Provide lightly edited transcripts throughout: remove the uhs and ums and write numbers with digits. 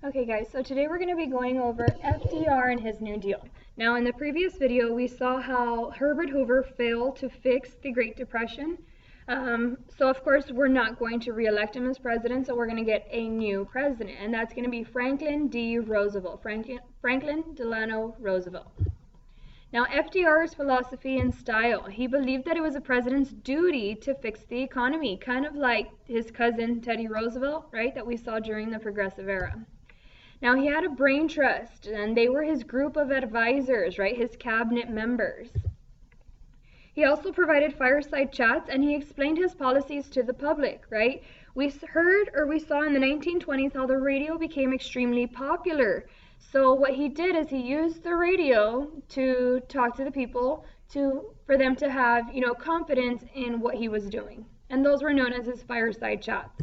Okay guys, so today we're going to be going over FDR and his New Deal. Now in the previous video we saw how Herbert Hoover failed to fix the Great Depression. So of course we're not going to re-elect him as president, so we're going to get a new president, and that's going to be Franklin D. Roosevelt. Franklin Delano Roosevelt. Now FDR's philosophy and style, he believed that it was a president's duty to fix the economy, kind of like his cousin Teddy Roosevelt, right, that we saw during the Progressive Era. Now he had a brain trust, and they were his group of advisors, right, his cabinet members. He also provided fireside chats, and he explained his policies to the public, right? We heard, or we saw in the 1920s how the radio became extremely popular. So what he did is he used the radio to talk to the people, for them to have, confidence in what he was doing. And those were known as his fireside chats.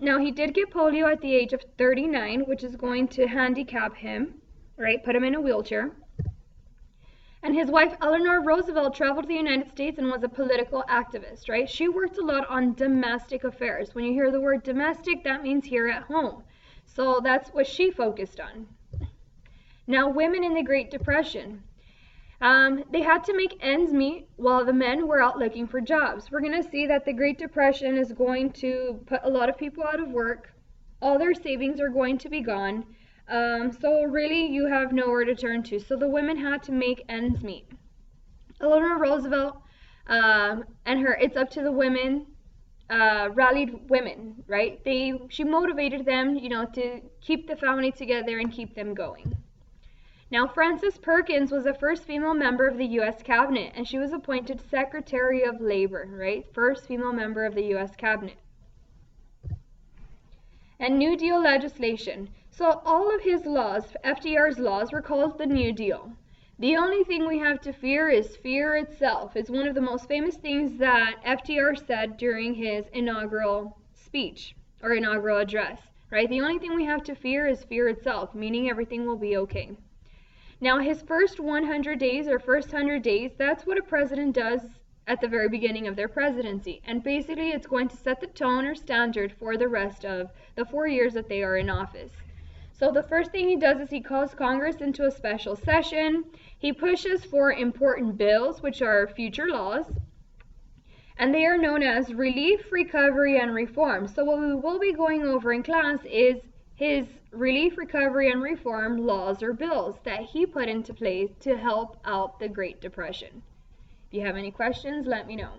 Now, he did get polio at the age of 39, which is going to handicap him, right? Put him in a wheelchair. And his wife, Eleanor Roosevelt, traveled to the United States and was a political activist, right? She worked a lot on domestic affairs. When you hear the word domestic, that means here at home. So that's what she focused on. Now, women in the Great Depression. They had to make ends meet while the men were out looking for jobs. We're going to see that the Great Depression is going to put a lot of people out of work. All their savings are going to be gone. So really you have nowhere to turn to. So the women had to make ends meet. Eleanor Roosevelt and her It's Up to the Women rallied women, right? She motivated them, to keep the family together and keep them going. Now, Frances Perkins was the first female member of the U.S. Cabinet, and she was appointed Secretary of Labor, right? First female member of the U.S. Cabinet. And New Deal legislation. So all of his laws, FDR's laws, were called the New Deal. The only thing we have to fear is fear itself. It's one of the most famous things that FDR said during his inaugural speech, or inaugural address, right? The only thing we have to fear is fear itself, meaning everything will be okay. Now, his first 100 days, or first 100 days, that's what a president does at the very beginning of their presidency. And basically, it's going to set the tone or standard for the rest of the 4 years that they are in office. So the first thing he does is he calls Congress into a special session. He pushes for important bills, which are future laws. And they are known as relief, recovery, and reform. So what we will be going over in class is his relief, recovery, and reform laws or bills that he put into place to help out the Great Depression. If you have any questions, let me know.